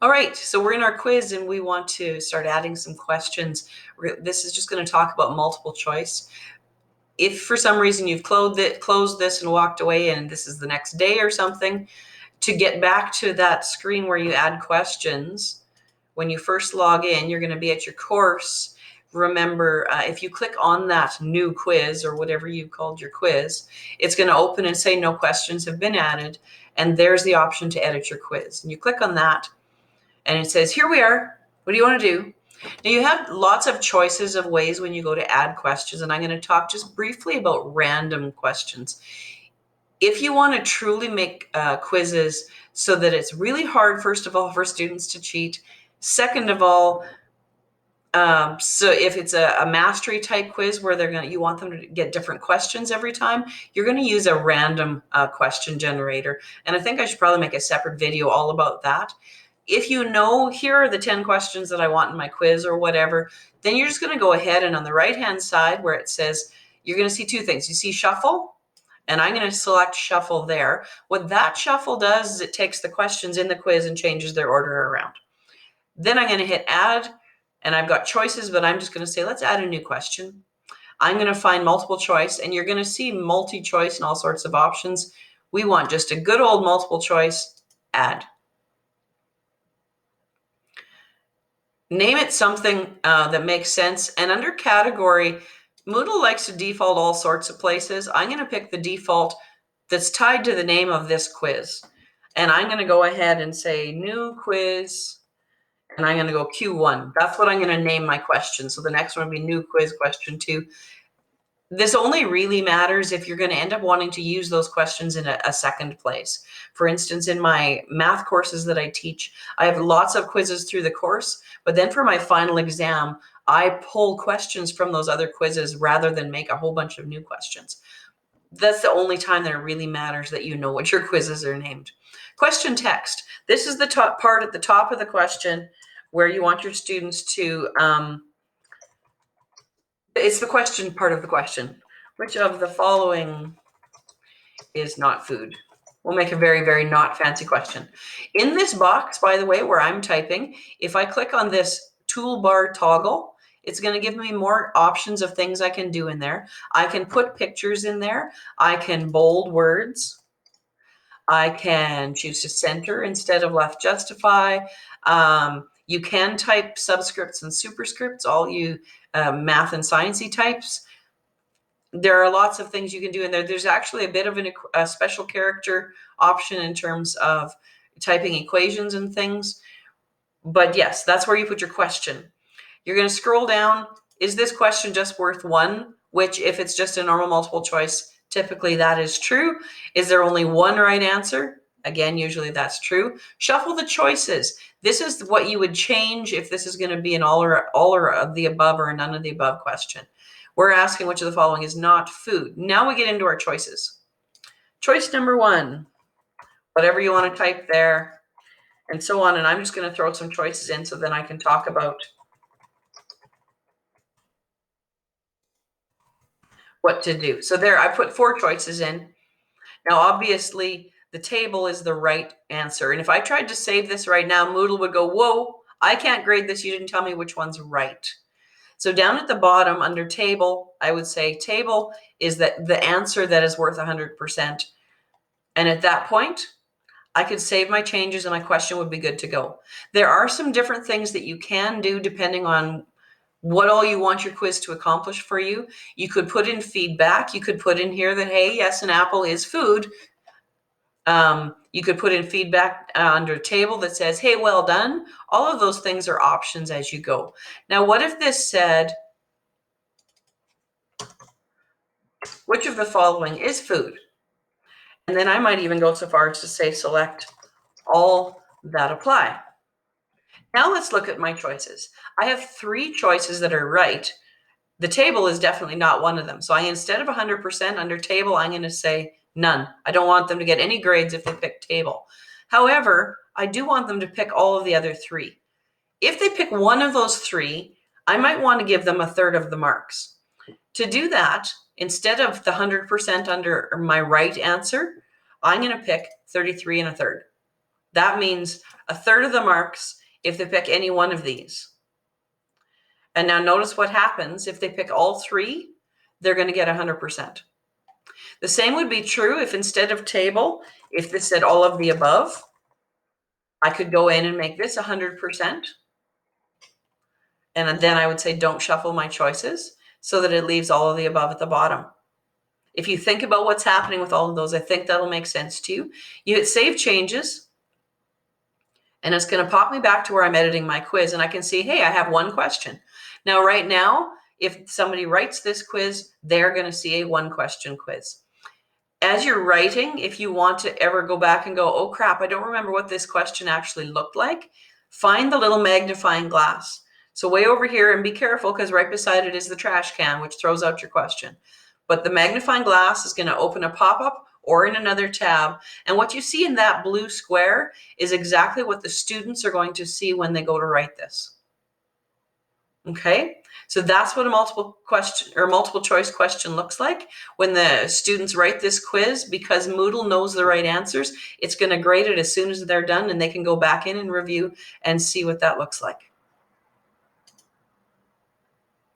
All right, so we're in our quiz and we want to start adding some questions. This is just going to talk about multiple choice. If for some reason you've closed this and walked away and this is the next day or something, to get back to that screen where you add questions, when you first log in, you're going to be at your course. Remember, if you click on that new quiz or whatever you called your quiz, it's going to open and say no questions have been added. And there's the option to edit your quiz. And you click on that and it says, here we are. What do you want to do? Now you have lots of choices of ways when you go to add questions, and I'm going to talk just briefly about random questions. If you want to truly make quizzes so that it's really hard, first of all, for students to cheat, second of all, so if it's a mastery type quiz where you want them to get different questions every time, you're going to use a random question generator. And I think I should probably make a separate video all about that. If you know, here are the 10 questions that I want in my quiz or whatever, then you're just going to go ahead and on the right-hand side where it says, you're going to see two things. You see shuffle, and I'm going to select shuffle there. What that shuffle does is it takes the questions in the quiz and changes their order around. Then I'm going to hit add, and I've got choices, but I'm just going to say, let's add a new question. I'm going to find multiple choice, and you're going to see multi-choice and all sorts of options. We want just a good old multiple choice, add. Name it something that makes sense. And under category, Moodle likes to default all sorts of places. I'm going to pick the default that's tied to the name of this quiz. And I'm going to go ahead and say new quiz, and I'm going to go Q1. That's what I'm going to name my question. So the next one will be new quiz question 2. This only really matters if you're going to end up wanting to use those questions in a second place. For instance, in my math courses that I teach, I have lots of quizzes through the course, but then for my final exam, I pull questions from those other quizzes rather than make a whole bunch of new questions. That's the only time that it really matters that you know what your quizzes are named. Question text. This is the top part at the top of the question where you want your students to it's the question part of the question. Which of the following is not food? We'll make a very, very not fancy question. In this box, by the way, where I'm typing, if I click on this toolbar toggle, it's going to give me more options of things I can do in there. I can put pictures in there. I can bold words. I can choose to center instead of left justify. You can type subscripts and superscripts, all you math and sciencey types. There are lots of things you can do in there. There's actually a bit of a special character option in terms of typing equations and things. But yes, that's where you put your question. You're going to scroll down. Is this question just worth 1? Which, if it's just a normal multiple choice, typically that is true. Is there only one right answer? Again, usually that's true. Shuffle the choices. This is what you would change if this is going to be an all or of the above or none of the above question. We're asking which of the following is not food. Now we get into our choices. Choice number 1, whatever you want to type there, and so on. And I'm just going to throw some choices in so then I can talk about what to do. So there, I put 4 choices in. Now, obviously, the table is the right answer. And if I tried to save this right now, Moodle would go, whoa, I can't grade this. You didn't tell me which one's right. So down at the bottom under table, I would say table is the answer that is worth 100%. And at that point, I could save my changes and my question would be good to go. There are some different things that you can do depending on what all you want your quiz to accomplish for you. You could put in feedback. You could put in here that, hey, yes, an apple is food. You could put in feedback under a table that says, hey, well done. All of those things are options as you go. Now, what if this said, which of the following is food? And then I might even go so far as to say, select all that apply. Now let's look at my choices. I have 3 choices that are right. The table is definitely not one of them. So instead of 100% under table, I'm going to say none. I don't want them to get any grades if they pick table. However, I do want them to pick all of the other 3. If they pick one of those 3, I might want to give them 1/3 of the marks. To do that, instead of the 100% under my right answer, I'm going to pick 33 1/3. That means a third of the marks if they pick any one of these. And now notice what happens if they pick all three, they're going to get 100%. The same would be true if instead of table, if this said all of the above, I could go in and make this 100%. And then I would say, don't shuffle my choices, so that it leaves all of the above at the bottom. If you think about what's happening with all of those, I think that'll make sense to you. You hit save changes, and it's going to pop me back to where I'm editing my quiz, and I can see, hey, I have one question. Now, right now, if somebody writes this quiz, they're going to see a one-question quiz. As you're writing, if you want to ever go back and go, oh crap, I don't remember what this question actually looked like, find the little magnifying glass. So way over here, and be careful because right beside it is the trash can, which throws out your question. But the magnifying glass is going to open a pop-up or in another tab. And what you see in that blue square is exactly what the students are going to see when they go to write this. Okay, so that's what a multiple choice question looks like. When the students write this quiz, because Moodle knows the right answers, it's going to grade it as soon as they're done, and they can go back in and review and see what that looks like.